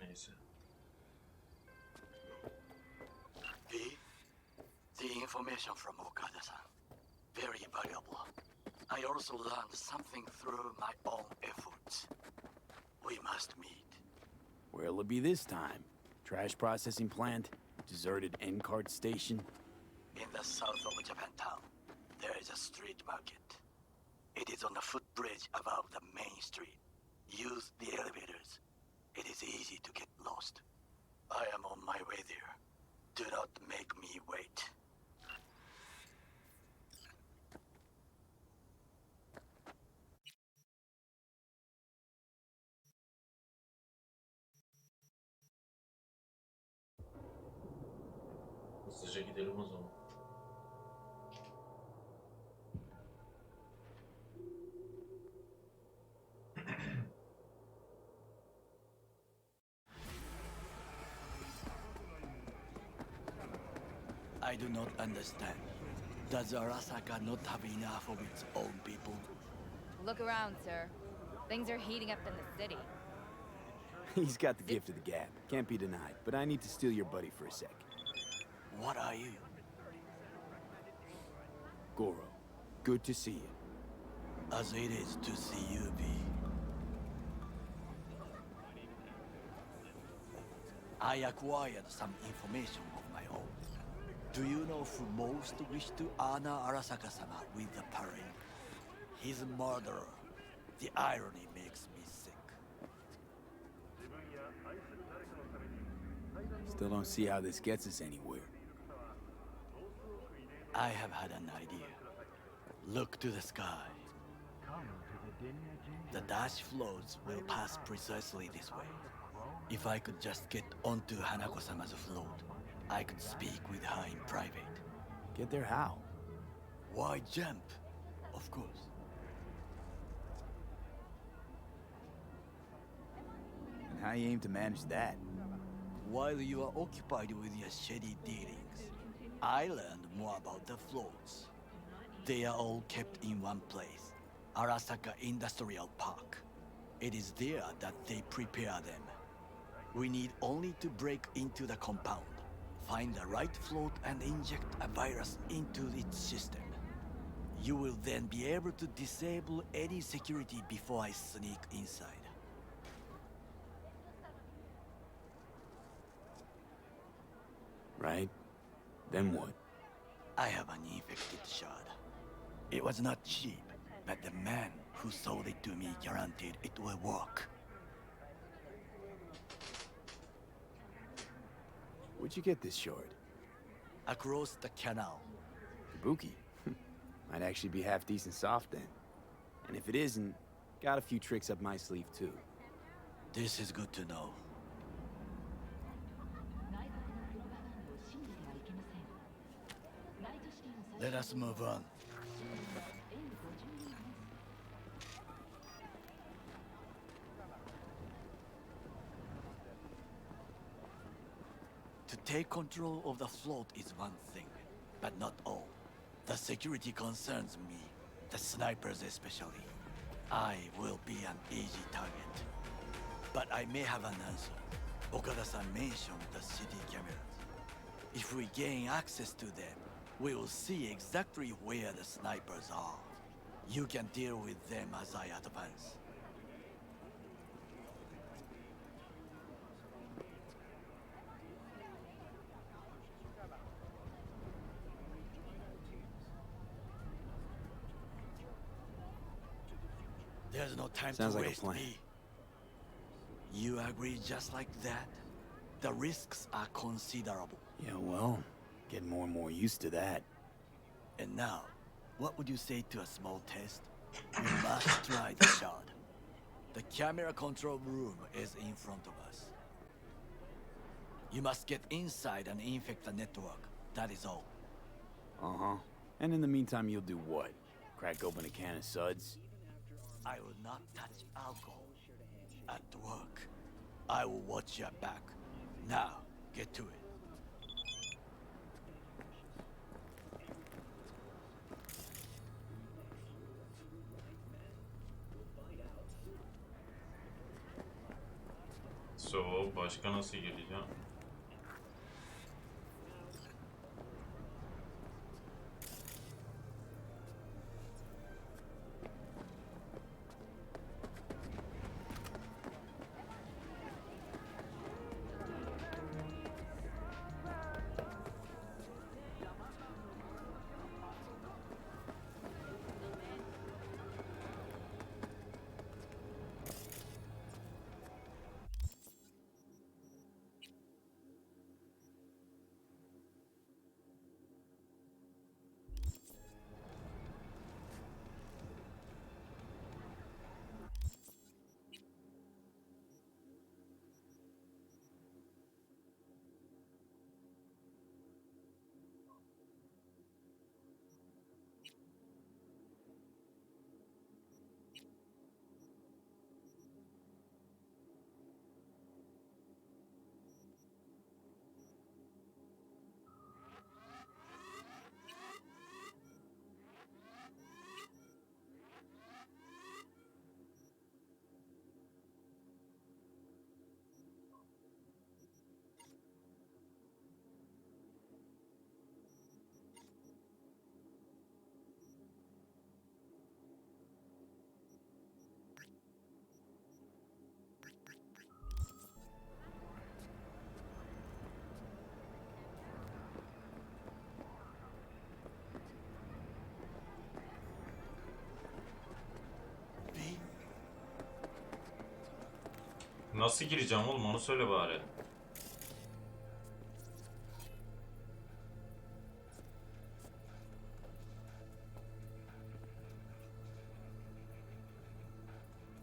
Neyse. The information from Okada-san, very valuable. I also learned something through my own efforts. We must meet. Where'll it be this time? Trash processing plant? Deserted N-cart station? In the south of Japantown, there is a street market. It is on the footbridge above the main street. Use the elevators. It is easy to get lost. I am on my way there. Do not make me wait. Hızlıca gidelim o zaman. I do not understand. Does Arasaka not have enough of its own people? Look around, sir. Things are heating up in the city. He's got the gift of the gab. Can't be denied. But I need to steal your buddy for a sec. What are you? Goro, good to see you. As it is to see you, V. I acquired some information of my own. Do you know who most wish to honor Arasaka-sama with the parade? His murderer. The irony makes me sick. Still don't see how this gets us anywhere. I have had an idea. Look to the sky. The dash floats will pass precisely this way. If I could just get onto Hanako-sama's float, I could speak with her in private. Get there how? Why jump? Of course. And how you aim to manage that? While you are occupied with your shady dealings, I learned more about the floats. They are all kept in one place, Arasaka Industrial Park. It is there that they prepare them. We need only to break into the compound, find the right float and inject a virus into its system. You will then be able to disable any security before I sneak inside. Right? Then what? I have an infected shard. It was not cheap, but the man who sold it to me guaranteed it will work. Where'd you get this shard? Across the canal. Kabuki. Might actually be half decent soft then. And if it isn't, got a few tricks up my sleeve too. This is good to know. Let us move on. To take control of the float is one thing, but not all. The security concerns me, the snipers especially. I will be an easy target. But I may have an answer. Okada-san mentioned the city cameras. If we gain access to them, we will see exactly where the snipers are. You can deal with them as I advance. There's no time Sounds to like a waste plan. me. You agree just like that? The risks are considerable. Yeah, well, getting more and more used to that. And now, what would you say to a small test? You must try the shard. The camera control room is in front of us. You must get inside and infect the network. That is all. Uh-huh. And in the meantime, you'll do what? Crack open a can of suds? I will not touch alcohol. At work, I will watch your back. Now, get to it. So, başka nasıl gireceğim? Nasıl gireceğim oğlum, onu söyle bari.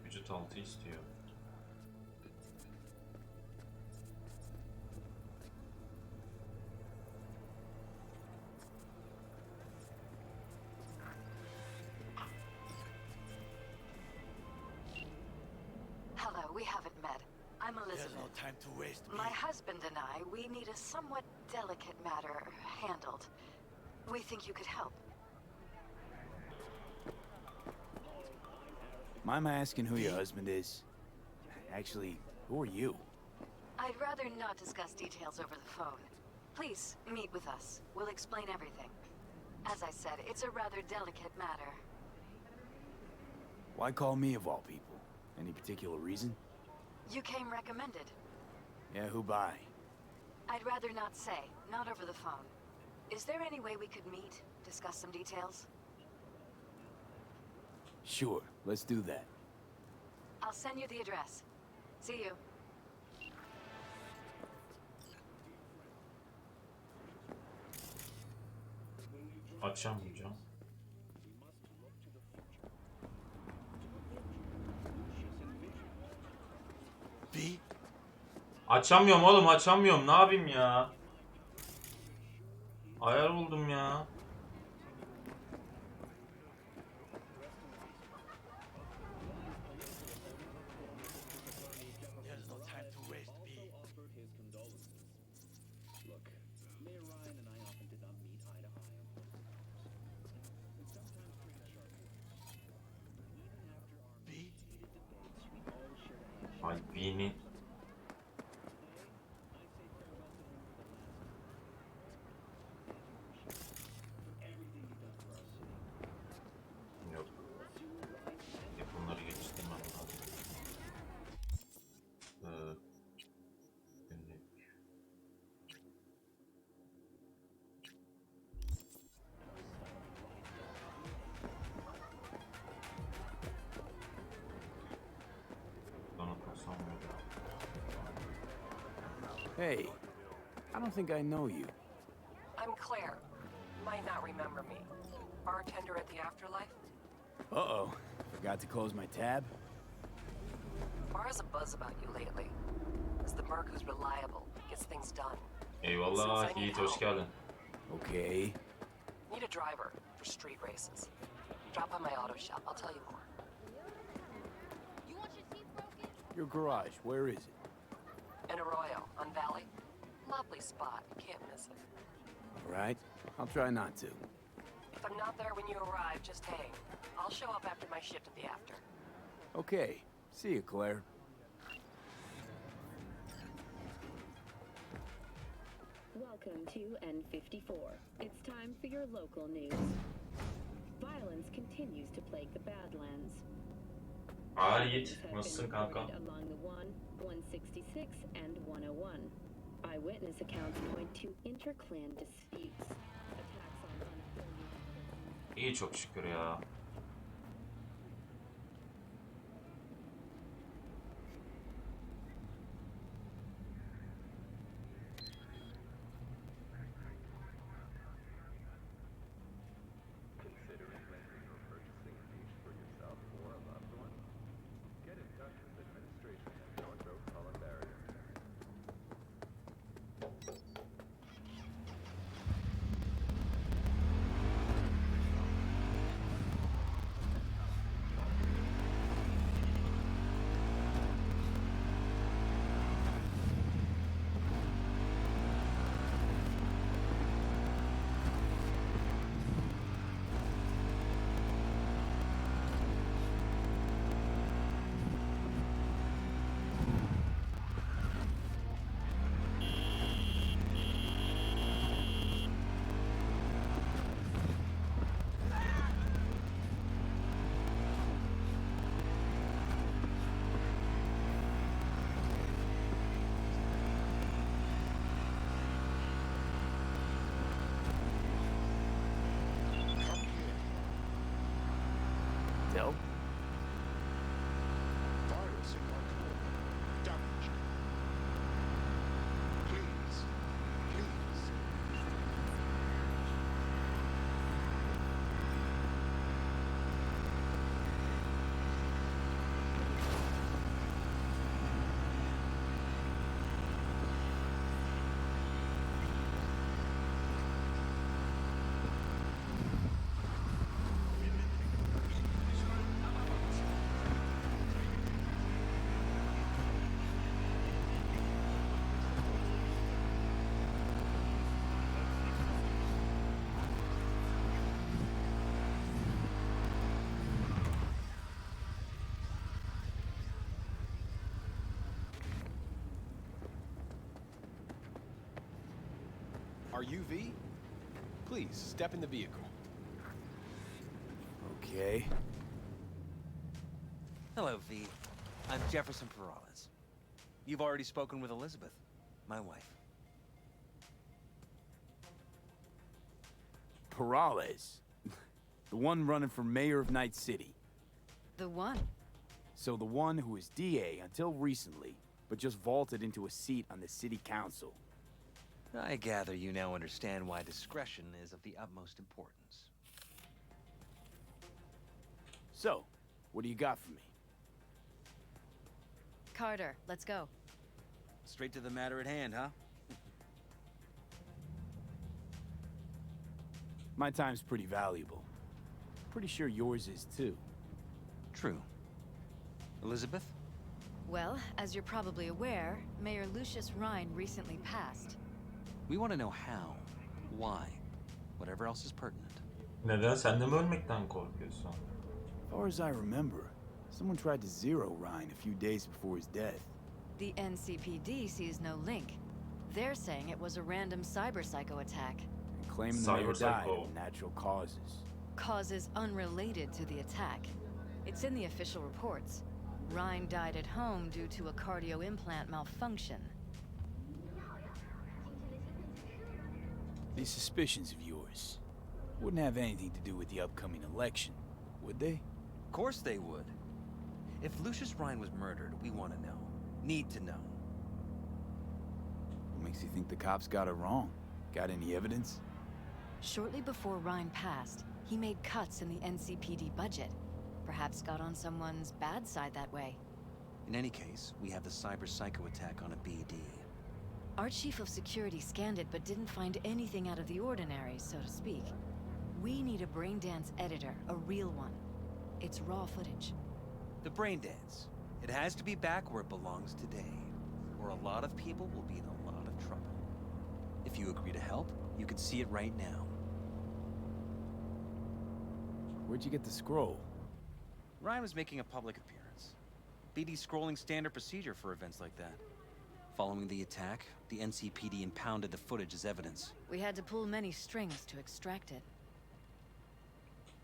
Vücut altı istiyor. Hello, we haven't met. I'm There's Elizabeth. no time to waste. My husband and I, we need a somewhat delicate matter handled. We think you could help. Mind my asking who your husband is? Actually, who are you? I'd rather not discuss details over the phone. Please, meet with us. We'll explain everything. As I said, it's a rather delicate matter. Why call me of all people? Any particular reason? You came recommended. Yeah, who by? I'd rather not say, not over the phone. Is there any way we could meet, discuss some details? Sure, let's do that. I'll send you the address. See you. Açamayacağım. B? Açamıyorum oğlum, açamıyorum. Ne yapayım ya? Ayar oldum ya. There's no time to waste, B. B? Albini. Yok. Hep bunları geçtim ben. Günlük. Donatmasam mı? Hey, I don't think I know you. I'm Claire. Might not remember me. Bartender at the Afterlife? Uh-oh, forgot to close my tab? Bar has a buzz about you lately. As the merc who's reliable, gets things done. Eyvallah Yiğit, hoş geldin. Okay. Need a driver for street races. Drop by my auto shop, I'll tell you more. You want your teeth broken? Your garage, where is it? In Arroyo, on Valley. Lovely spot, you can't miss it. All right, I'll try not to. If I'm not there when you arrive, just hang. I'll show up after my shift at the after. Okay, see you, Claire. Welcome to N54. It's time for your local news. Violence continues to plague the Badlands. Aa Yiğit, Shootings have nasılsın been kanka? reported along the 166, and 101. Eyewitness accounts point to interclan disputes. Attacks on unaffiliated. İyi çok şükür ya. Considering renting or purchasing a niche for yourself or a loved one? Get in touch with administration at Northrop Columbarium. Del? Virus in control. Damaged. Please. Please. Are you V? Please, step in the vehicle. Okay. Hello, V. I'm Jefferson Perales. You've already spoken with Elizabeth, my wife. Perales. The one running for mayor of Night City. The one. So the one who was DA until recently, but just vaulted into a seat on the city council. I gather you now understand why discretion is of the utmost importance. So, what do you got for me? Carter, let's go. Straight to the matter at hand, huh? My time's pretty valuable. Pretty sure yours is too. True. Elizabeth? Well, as you're probably aware, Mayor Lucius Rhine recently passed. We want to know how, why, whatever else is pertinent. Neden? Sen de mi ölmekten korkuyorsun? As far as I remember, someone tried to zero Ryan a few days before his death. The NCPD sees no link. They're saying it was a random cyber-psycho attack. And claiming the mayor died Cyber-psycho. of natural causes. Causes unrelated to the attack. It's in the official reports. Rhine died at home due to a cardio implant malfunction. These suspicions of yours wouldn't have anything to do with the upcoming election, would they? Of course they would. If Lucius Rhine was murdered, we want to know. Need to know. What makes you think the cops got it wrong? Got any evidence? Shortly before Rhine passed, he made cuts in the NCPD budget. Perhaps got on someone's bad side that way. In any case, we have the cyber-psycho attack on a BD. Our chief of security scanned it but didn't find anything out of the ordinary, so to speak. We need a braindance editor, a real one. It's raw footage. The brain dance. It has to be back where it belongs today, or a lot of people will be in a lot of trouble. If you agree to help, you can see it right now. Where'd you get the scroll? Ryan was making a public appearance. BD scrolling standard procedure for events like that. Following the attack, the NCPD impounded the footage as evidence. We had to pull many strings to extract it.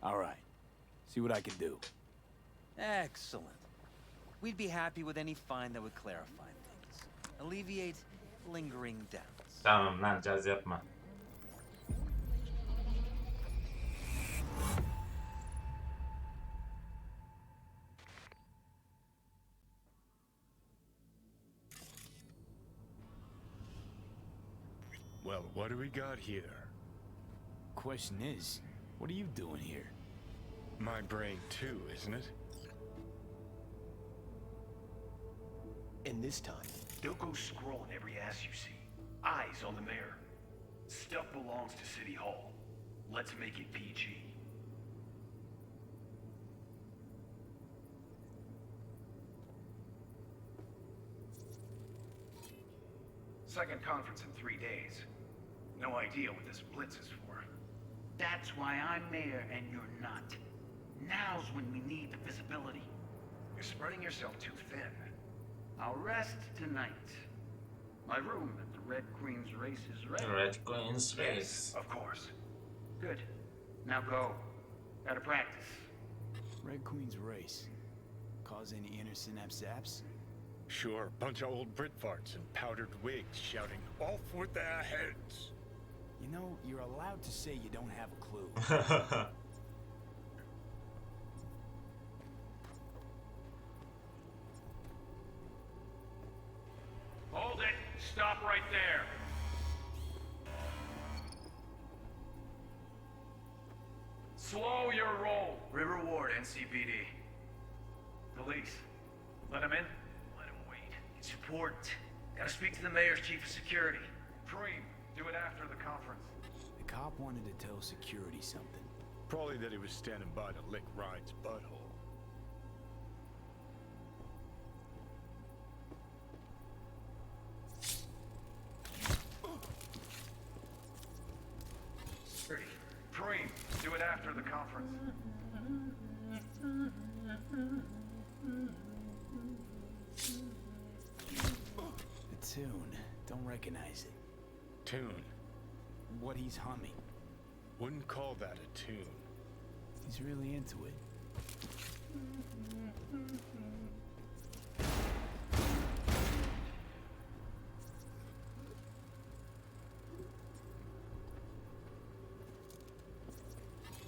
All right. See what I can do. Excellent. We'd be happy with any find that would clarify things. Alleviate lingering doubts. Tamam lan caz yapma. Well, what do we got here? Question is, what are you doing here? My brain too, isn't it? And this time, don't go scrolling every ass you see. Eyes on the mayor. Stuff belongs to City Hall. Let's make it PG. Second conference in 3 days. No idea what this blitz is for. That's why I'm mayor and you're not. Now's when we need the visibility. You're spreading yourself too thin. I'll rest tonight. My room at the Red Queen's race is ready. Red Queen's race. Of course. Good. Now go. Gotta practice. Red Queen's race. Cause any inner synapse zaps? Sure, bunch of old Brit farts in powdered wigs shouting, "Off with their heads!" You know, you're allowed to say you don't have a clue. Hold it! Stop right there! Slow your roll! River Ward, NCPD. Police. Let him in? Let him wait. It's important. Gotta speak to the mayor's chief of security. Preem, do it after the conference. The cop wanted to tell security something. Probably that he was standing by to lick Ryan's butthole. Preem, do it after the conference. The tune. Don't recognize it. Tune. What he's humming. Wouldn't call that a tune. He's really into it.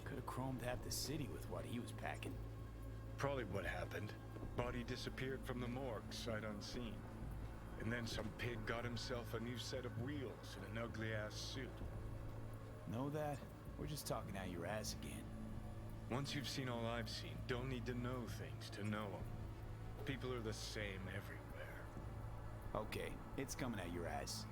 Could have chromed half the city with what he was packing. Probably what happened. Body disappeared from the morgue, sight unseen. And then some pig got himself a new set of wheels and an ugly-ass suit. Know that? We're just talking out your ass again. Once you've seen all I've seen, don't need to know things to know them. People are the same everywhere. Okay, it's coming out your ass.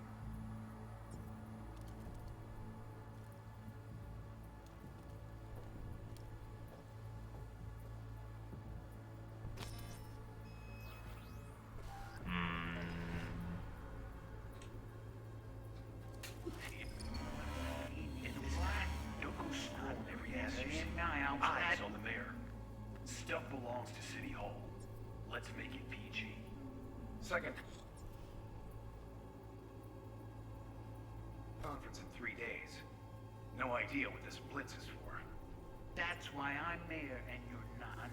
Don't go scrolling every ass you see. Eyes on the mayor. Stuff belongs to City Hall. Let's make it PG. Second conference in 3 days. No idea what this blitz is for. That's why I'm mayor and you're not.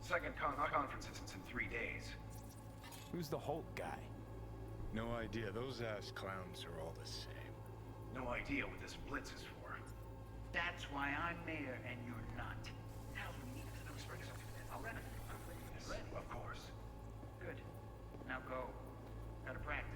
Second conference in 3 days. Who's the Hulk guy? No idea. Those ass clowns are all the same. No idea what this blitz is for. That's why I'm mayor and you're not. Now's when we need to spread something. Already. Of course. Good. Now go. Gotta practice.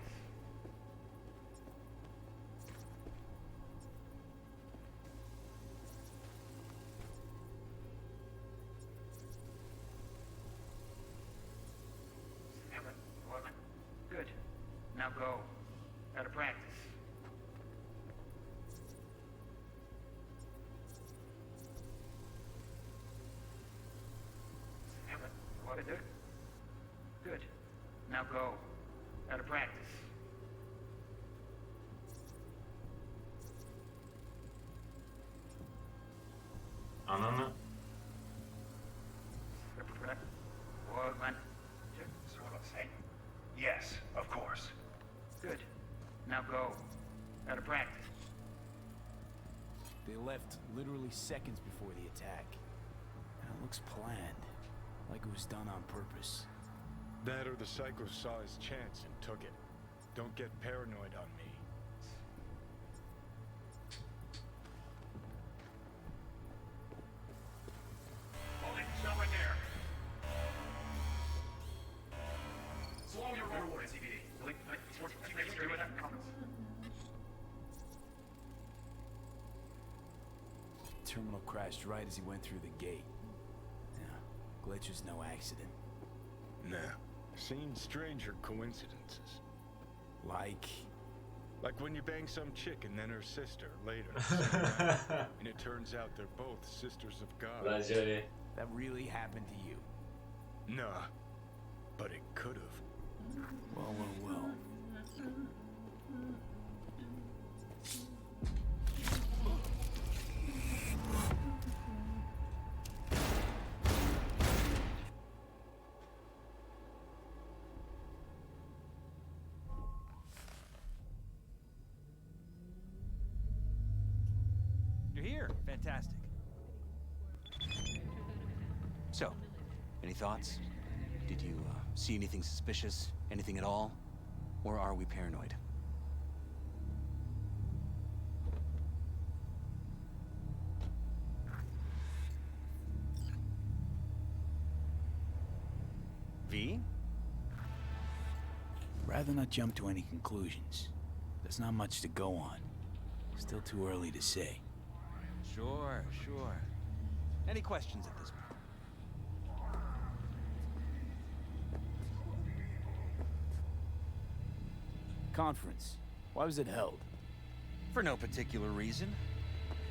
Good. Now go. Gotta practice. What? Good. Now go. Gotta practice. Ananı. So left literally seconds before the attack. And it looks planned, like it was done on purpose. That or the psycho saw his chance and took it. Don't get paranoid on me. Hold it, stop right there. Slow your roll, NCPD. Terminal crashed right as he went through the gate. Yeah, glitch was no accident. Nah. Seen stranger coincidences. Like when you bang some chick and then her sister later. And it turns out they're both sisters of God. Ulan Johnny. that really happened to you. Nah, but it could have. Well. You're here. Fantastic. So, any thoughts? Did you see anything suspicious? Anything at all? Or are we paranoid? V? Rather not jump to any conclusions. There's not much to go on. Still too early to say. Sure. Any questions at this point? Conference. Why was it held? For no particular reason.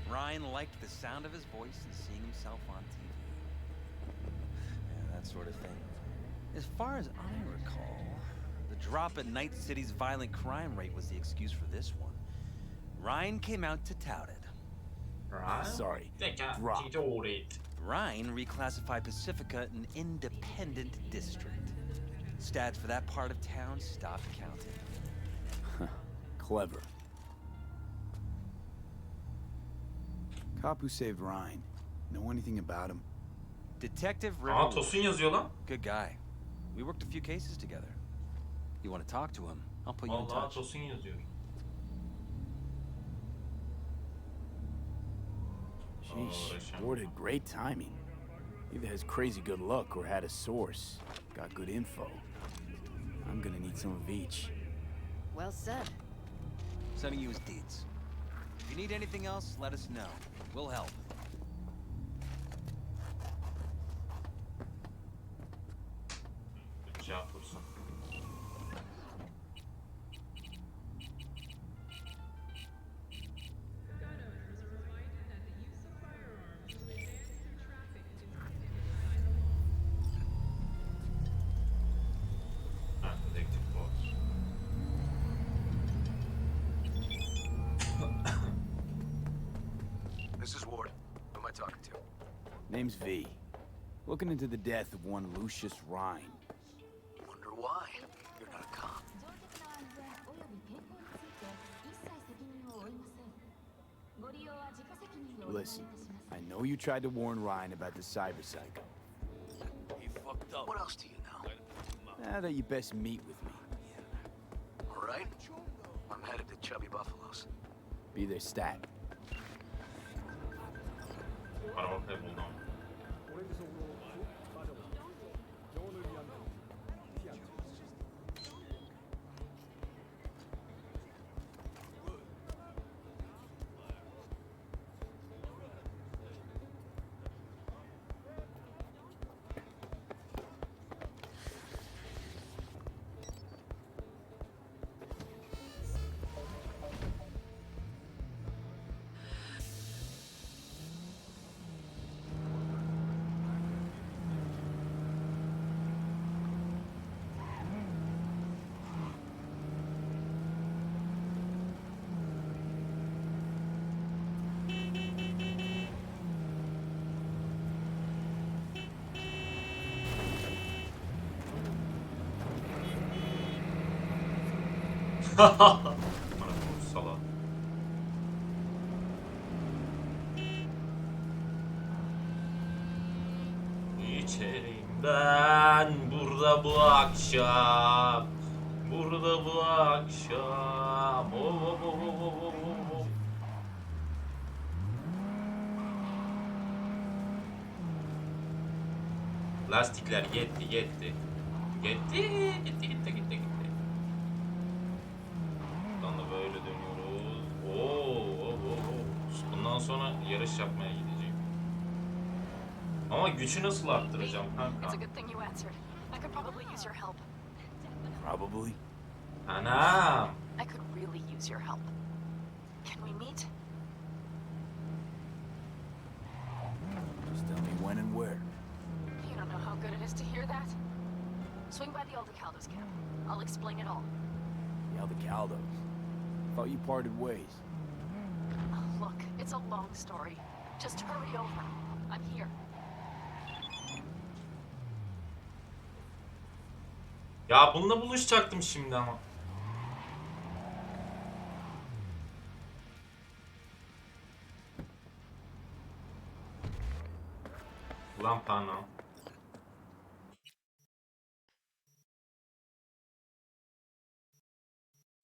Ryan liked the sound of his voice and seeing himself on TV. Yeah, that sort of thing. As far as I recall, the drop in Night City's violent crime rate was the excuse for this one. Ryan came out to tout it. Right? Sorry. Drop. Ryan reclassified Pacifica an independent district. Stats for that part of town stopped counting. Clever. Cop who saved Ryan. Know anything about him? Detective Aa, River. Tosun yazıyor lan. Good guy. We worked a few cases together. You want to talk to him? I'll put you in Vallahi touch. Tosun yazıyor. Sheesh, Ward had great timing. Either has crazy good luck or had a source. Got good info. I'm gonna need some of each. Well said. Sending you his deeds. If you need anything else, let us know. We'll help. Cevap bulsun. Ha, dedektif boss. This is Ward. Who am I talking to? Name's V. Looking into the death of one Lucius Rhine. Wonder why. You're not a cop. Listen, I know you tried to warn Ryan about the cyber psycho. He fucked up. What else do you know? Now that you best meet with me. All right. I'm headed to Chubby Buffaloes. Be their stat. Araba kayboldu ama. Bana bu salak. içerim ben burada bu akşam. Burada bu akşam. Oh, oh, oh, oh, oh, oh, oh. Lastikler gitti. Gitti. Buradan da böyle dönüyoruz. Oo. Bundan sonra yarış yapmaya gideceğim. Ama gücü nasıl arttıracağım kanka? It's a good thing you answered. I could probably use your help. Probably. Anam. I could really use your help. Can we meet? Just tell me when and where. You don't know how good it is to hear that. Swing by the Aldecaldos camp. I'll explain it all. The Aldecaldos. Thought you parted ways. Look, it's a long story. Just hurry over. I'm here. Ya bununla buluşacaktım şimdi ama. Ulan Tanrım.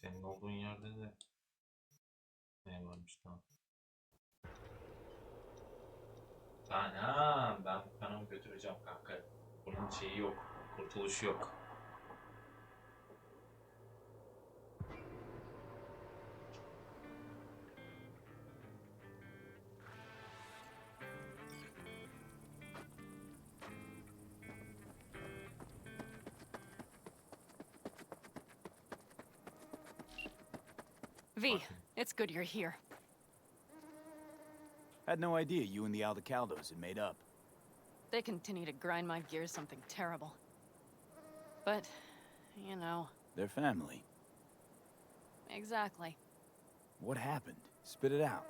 Senin olduğun yerde de ne varmış tamam. Tamam, ben bu kanımı götüreceğim kanka. Bunun şeyi yok, kurtuluşu yok. V, it's good you're here. Had no idea you and the Aldecaldos had made up. They continue to grind my gears something terrible. But, you know... They're family. Exactly. What happened? Spit it out.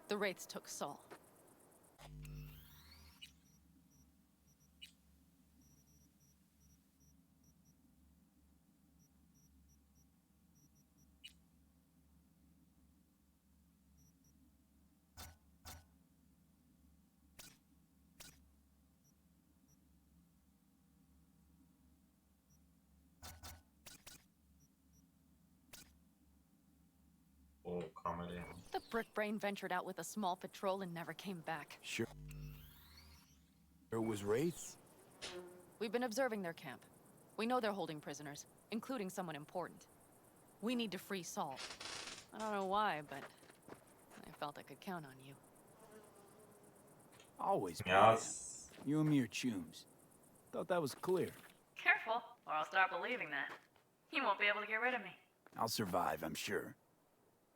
The Wraiths took Saul. Oh, comedy. The brick brain ventured out with a small patrol and never came back. Sure. There was Wraiths? We've been observing their camp. We know they're holding prisoners, including someone important. We need to free Saul. I don't know why, but I felt I could count on you. Always. Yes. You and me are chums. Thought that was clear. Careful, or I'll start believing that. You won't be able to get rid of me. I'll survive, I'm sure.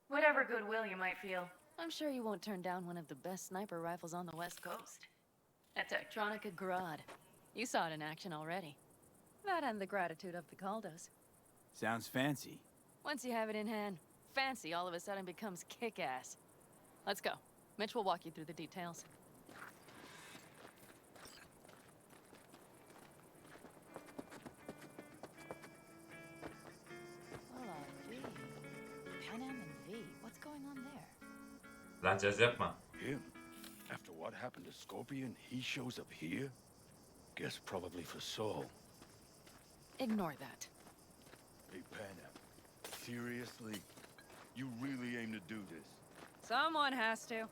Whatever goodwill you might feel, I'm sure you won't turn down one of the best sniper rifles on the West Coast. A Tektronica Grad. You saw it in action already. That and the gratitude of the Caldos. Sounds fancy. Once you have it in hand, fancy all of a sudden becomes kick-ass. Let's go. Mitch will walk you through the details. Going on there? Lan caz yapma. Him? After what happened to Scorpion, he shows up here? Guess probably for Saul. Ignore that. Hey, Panam. Seriously? You really aim to do this? Someone has to.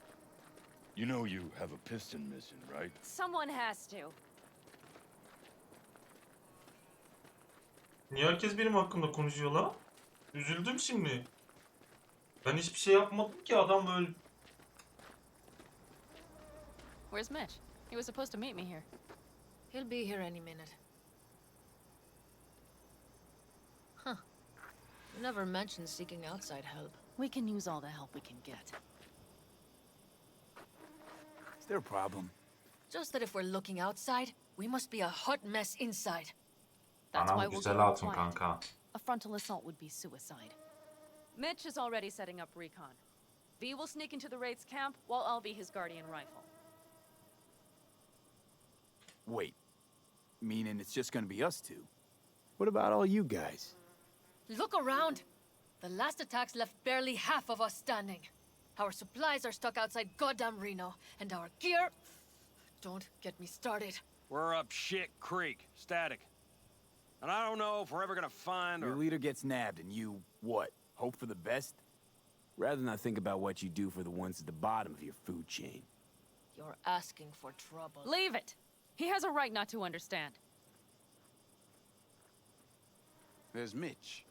You know you have a piston missing, right? Someone has to. Niye herkes benim hakkımda konuşuyor la? Üzüldüm şimdi. Ben hiçbir şey yapmadım ki adam öyle. Where's Mitch? He was supposed to meet me here. He'll be here any minute. Huh. You never mentioned seeking outside help. We can use all the help we can get. Is there a problem? Just that if we're looking outside, we must be a hot mess inside. That's why Anam we'll güzel go hatun quiet. kanka. A frontal assault would be suicide. Mitch is already setting up recon. V will sneak into the Wraith's camp, while I'll be his guardian rifle. Wait. Meaning it's just gonna be us two? What about all you guys? Look around! The last attacks left barely half of us standing. Our supplies are stuck outside goddamn Reno, and our gear... Don't get me started. We're up shit creek, static. And I don't know if we're ever gonna find Your or... leader gets nabbed and you, what, hope for the best? Rather not think about what you do for the ones at the bottom of your food chain. You're asking for trouble. Leave it! He has a right not to understand. There's Mitch.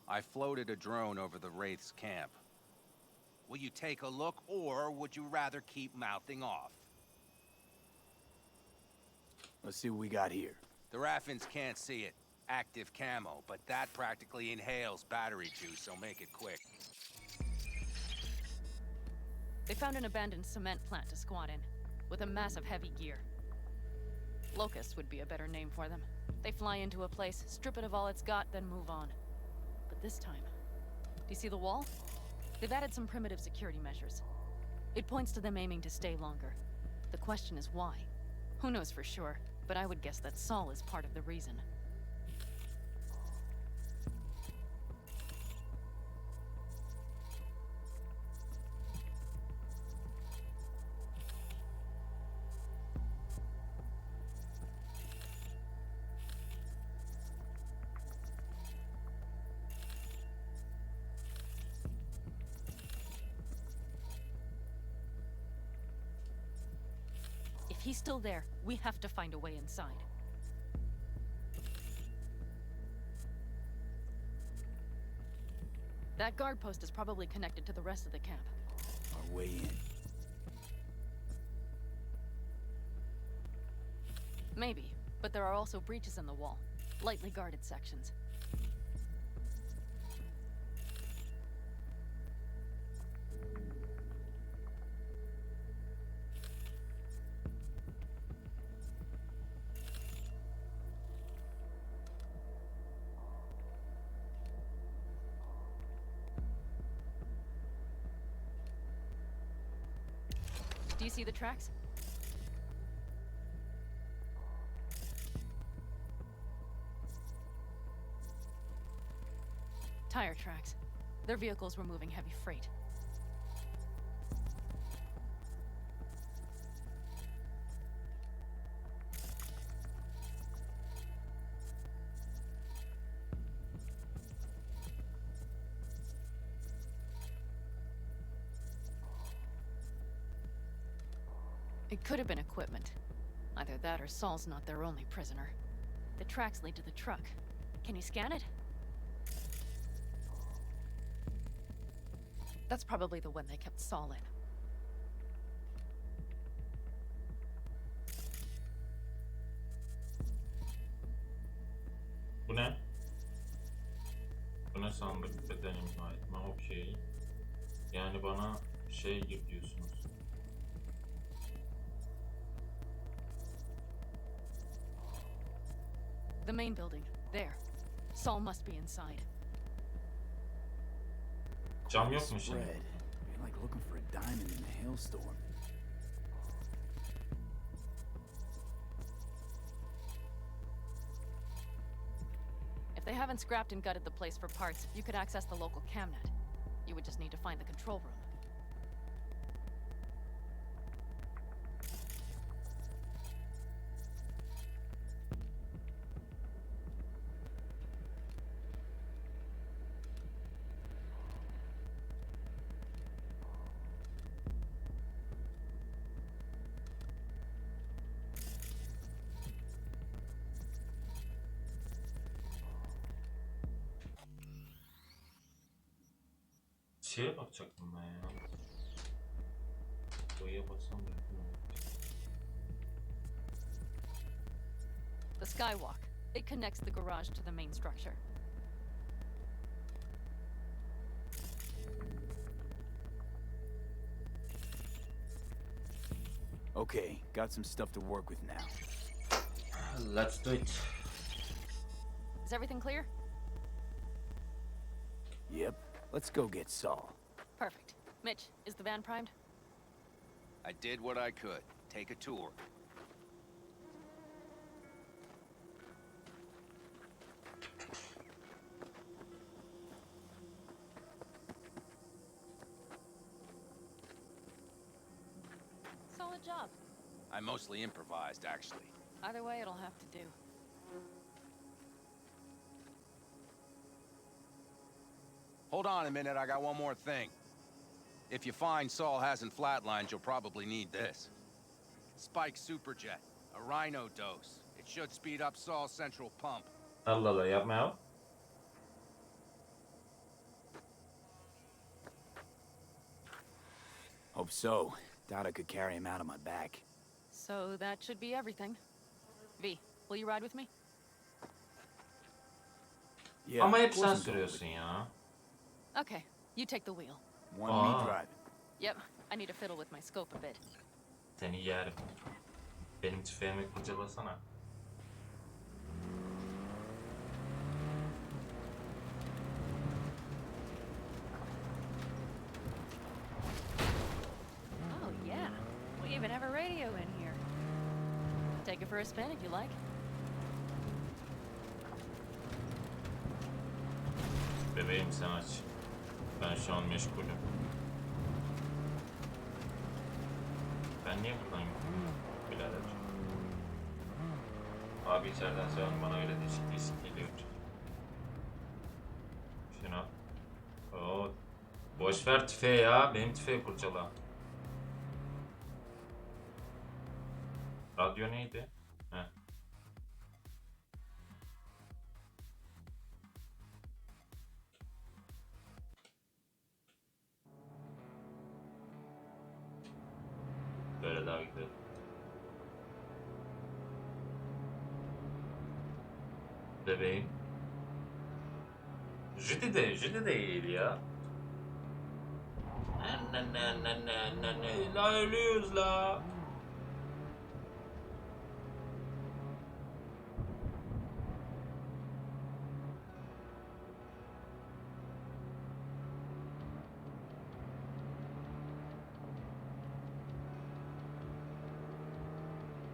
I floated a drone over the Wraith's camp. Will you take a look, or would you rather keep mouthing off? Let's see what we got here. The Raffins can't see it. Active camo, but that practically inhales battery juice, so make it quick. They found an abandoned cement plant to squat in, with a massive heavy gear. Locusts would be a better name for them. They fly into a place, strip it of all it's got, then move on. But this time, do you see the wall? They've added some primitive security measures. It points to them aiming to stay longer. The question is why? Who knows for sure, but I would guess that Saul is part of the reason. If he's still there, we have to find a way inside. That guard post is probably connected to the rest of the camp. Our way in. Maybe, but there are also breaches in the wall. Lightly guarded sections. Do you see the tracks? Tire tracks. Their vehicles were moving heavy freight. It could have been equipment. Either that or Saul's not their only prisoner. The tracks lead to the truck. Can you scan it? That's probably the one they kept Saul in. Bu ne? Bu ne sandık beden imha etme, okey. Yani bana şey gir diyorsunuz. The main building. There. Saul must be inside. Cam yok mu şimdi? Red. You're like looking for a diamond in a hailstorm. If they haven't scrapped and gutted the place for parts, you could access the local camnet. You would just need to find the control room. Şeye bakacaktım ben ya. Buraya baksam da The skywalk. It connects the garage to the main structure. Okay, got some stuff to work with now. Let's do it. Is everything clear? Yep. Let's go get Saul. Perfect. Mitch, is the van primed? I did what I could. Take a tour. the job? I mostly improvised, actually. Either way, it'll have to do. Hold on a minute, I got one more thing. If you find Saul hasn't flatlined, you'll probably need this. Spike Superjet, a Rhino dose. It should speed up Saul's central pump. Allah Allah, yapma ya. Hope so. Doubt I could carry him out on my back. So that should be everything. V, will you ride with me? Yeah, Ama of hep course sen I'm going with sürüyorsun you. ya. Okay, you take the wheel. Want me Aa. driving? Yep, I need to fiddle with my scope a bit. Seni yerim. Benim tüfeğimi kurcalasana. Oh yeah, we even have a radio in here. Take it for a spin if you like. Bebeğim sen aç. Ben şu an meşgulüm. Ben niye buradan birader? Abi içeriden söylüyorum, bana öyle değişik geliyor. Şuna. Oo. Boş ver tüfeği ya. Benim tüfeği kurcala. Radyo neydi? Heh. Böyle daha güzel. Bebeğim. Judy de iyiydi ya. Ne la ölüyoruz la.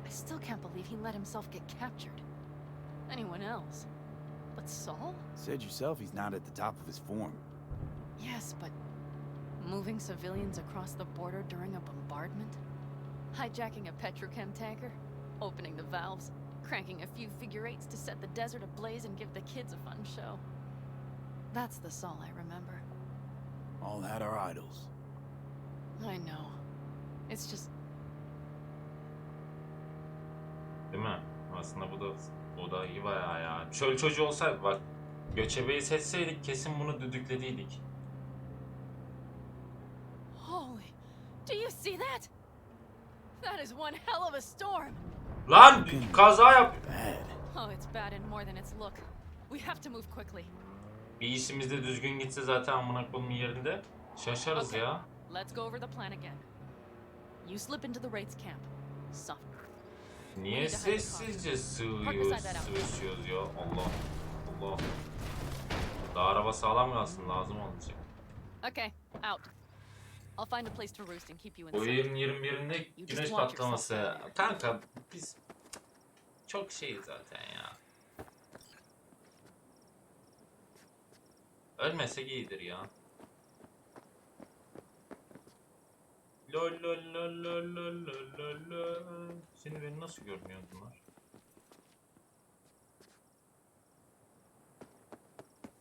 I still can't believe he let himself get captured. Anyone else? But Saul? Said yourself he's not at the top of his form. Yes, but moving civilians across the border during a bombardment? Hijacking a petrochem tanker? Opening the valves? Cranking a few figure eights to set the desert ablaze and give the kids a fun show? That's the Saul I remember. All had our idols. I know. It's just... Değil mi? Aslında bu da iyi bayağı ya. Çöl çocuğu olsaydı bak. Göçebeyi seçseydik kesin bunu düdüklediydik. Holy... Do you see that? That is one hell of a storm! Lan kaza yap. Oh, it's bad in more than its look. We have to move quickly. Bir işimiz de düzgün gitse zaten amına koyduğum yerinde şaşarız Okay, ya. let's go over the plan again. You slip into the Wraith's camp. Soft. Niye sessizce sığışıyoruz ya? Allah. Allah. Daha araba sağlam kalsın, lazım olacak. Okay, out. I'll find a place to roost and keep you inside. Oyun 21'inde güneş patlaması. Kanka biz çok şeyiz zaten ya. Ölmesek iyidir ya. Lol lol lol lol lol lol lol. Seni beni nasıl görmüyor bunlar?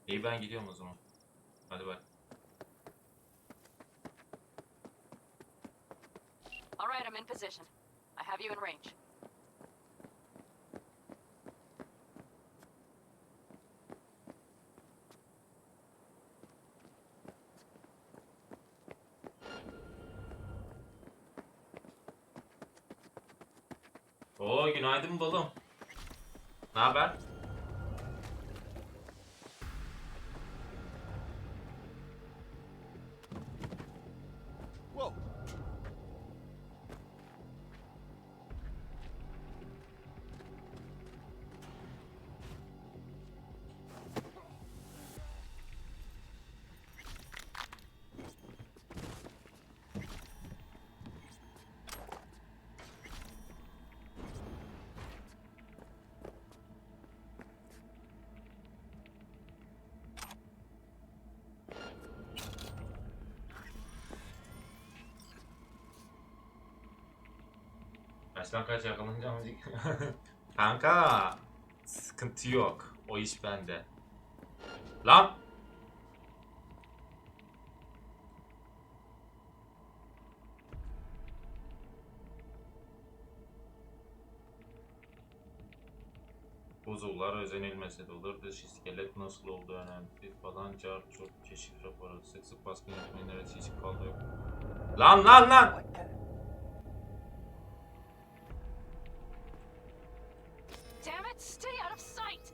İyi ben gidiyorum o zaman. Hadi bak. All right, I'm in position. I have you in range. Oo günaydın balım. Ne haber? Whoa. Kaçtan kaç yakalanacağım. Kanka sıkıntı yok. O iş bende. Lan! Buzullar özenilmese de olur. Dış iskelet nasıl olduğu önemli falan. Çok keşif raporu. Sık sık baskın yapmayın. Neresi hiç kaldı yok. Lan lan lan! Damn it, stay out of sight!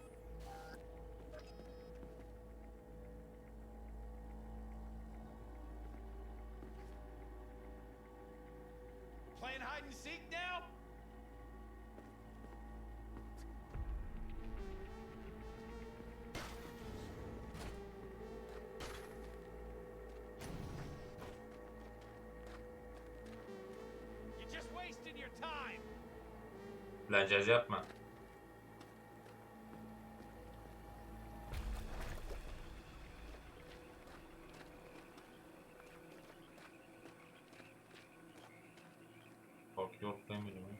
Playing hide and seek now? You're just wasting your time. Lan caz yapma. Kork yok demedim mi?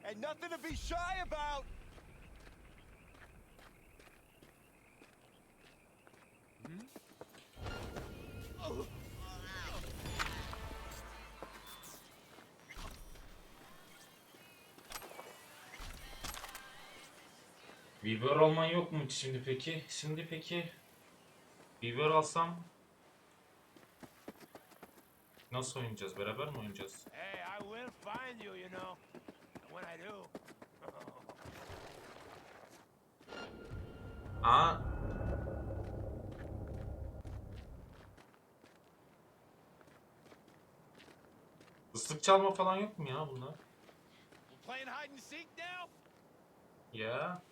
And nothing to be shy about. Weaver olman yok mu şimdi peki? Şimdi peki Weaver alsam nasıl oynayacağız? Beraber mi oynayacağız? Hey, I will find you, you know. When I do. Aa. Islık çalma falan yok mu ya bunda? Playing hide and seek now? Ya.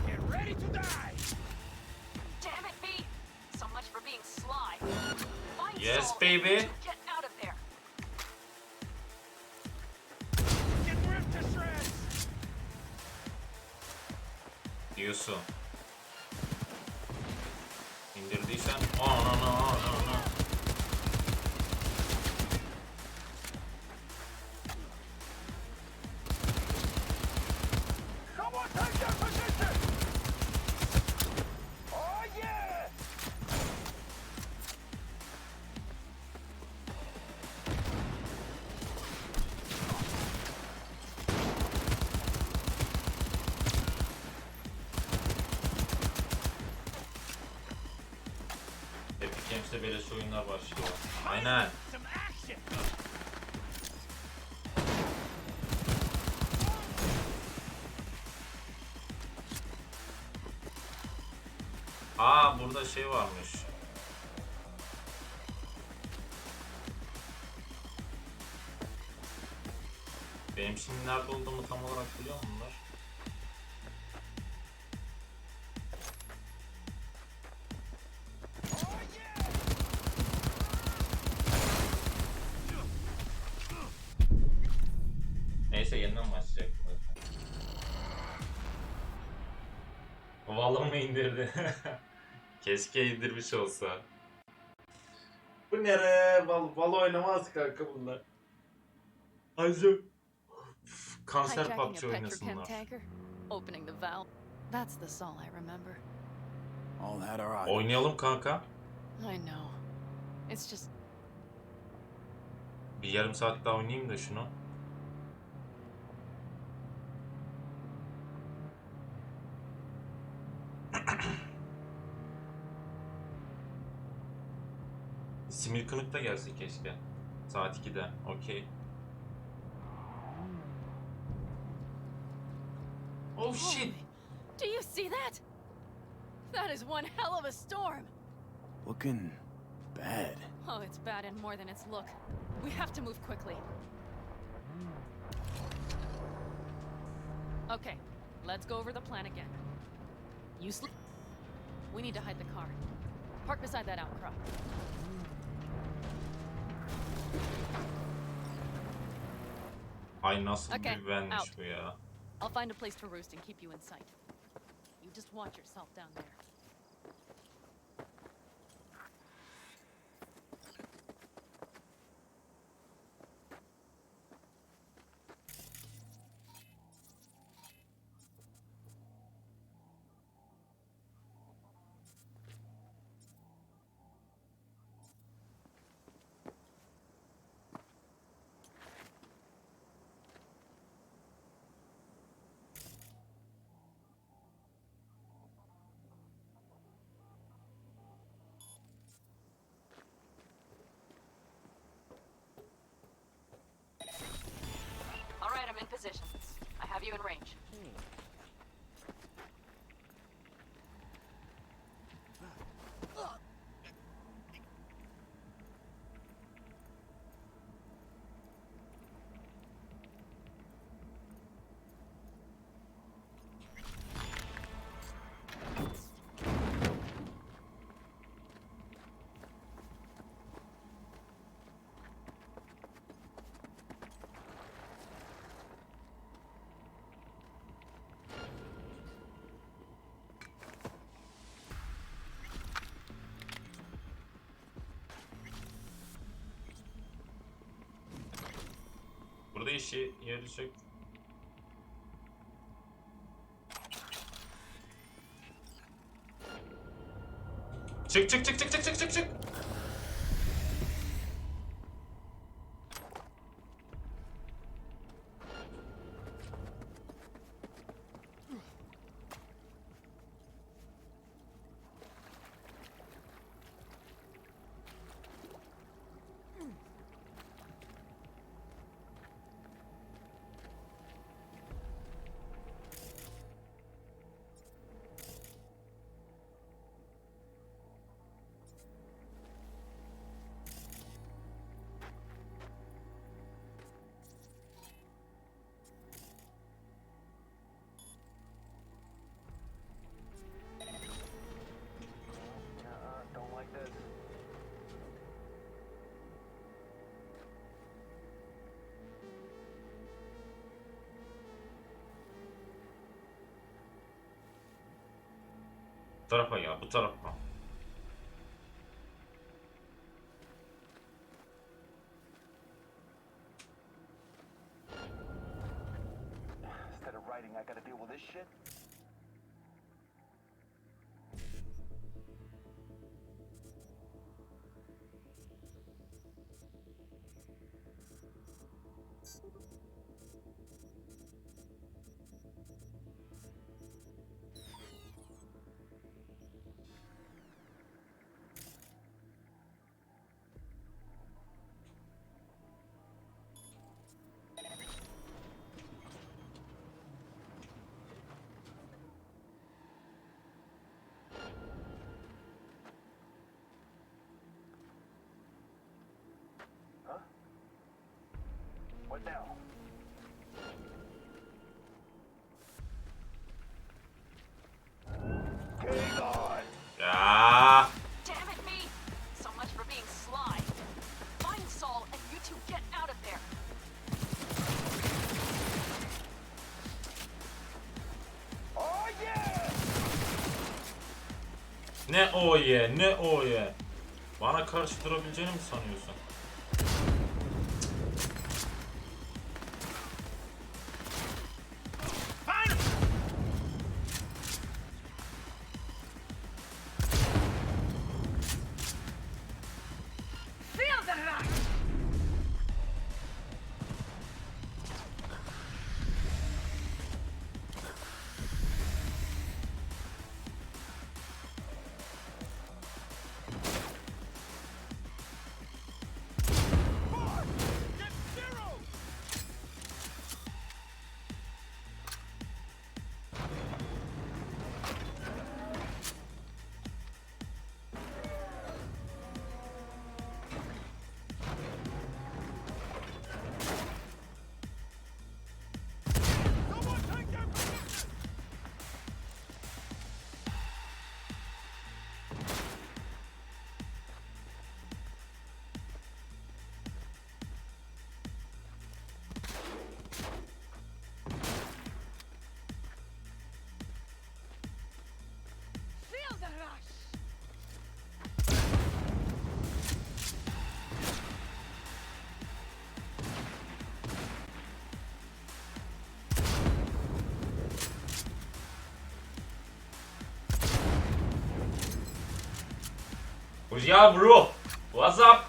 Get ready to die. Damn it, B! So much for being sly. Find Yes, Saul baby. and get out of there. Get ripped to shreds. Diyorsun. İndirdiysen ana. Someone take their position. Oh yeah. Epic Games'te beleş oyunlar başlıyor. Aynen. Some action. Aa burada şey varmış. Benim şimdi nerede olduğumu tam olarak biliyor musunlar? Neyse yeniden başlayacak. Valo mu indirdi? Keşke indirmiş olsa. Bu nere? Valo oynamaz kanka bunlar. Acım. Kanser Hijacking PUBG a petrochem oynasınlar. tanker, opening the valve. That's the Saul I remember. All had our eyes. Oynayalım kanka. I know. It's just Bir yarım saat daha oynayayım da şunu. Simil Kınık da gelse keşke. Saat 2'de. Okey. Oh shit. Do you see that? That is one hell of a storm. Looking bad. Oh, it's bad in more than its look. We have to move quickly. Okay, let's go over the plan again. You sleep. We need to hide the car. Park beside that outcrop. Ay nasıl Okay, bir güvenmiş out. bu ya. I'll find a place to roost and keep you in sight. You just watch yourself down there. you in range. Burada işe yarayacak. Çık çık çık çık çık çık çık çık. Don't like this. Bu tarafa ya, bu tarafa. Instead of writing, I gotta deal with this shit. Huh? What now? Game on! Ya. Damn it, me! So much for being sly. Find Saul and you two get out of there. Oh yeah! Ne o ye, ne o ye. Bana karşı durabileceğini mi sanıyorsun? Feel the rush! Feel the rush! Yeah, bro. What's up?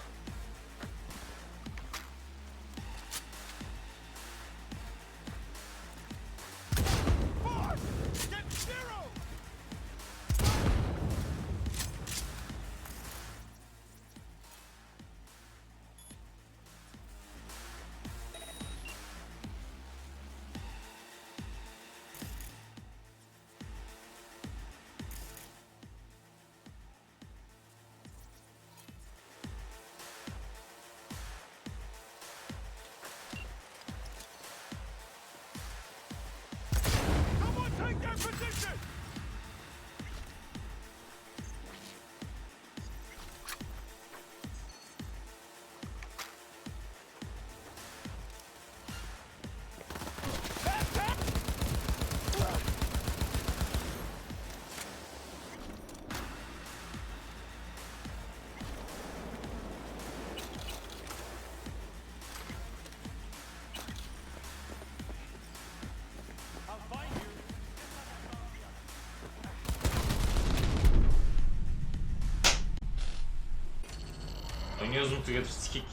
Oynuyoruz mu together sikik.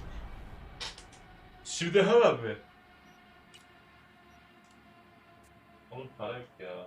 Şimdi abi. Oğlum para yok ya.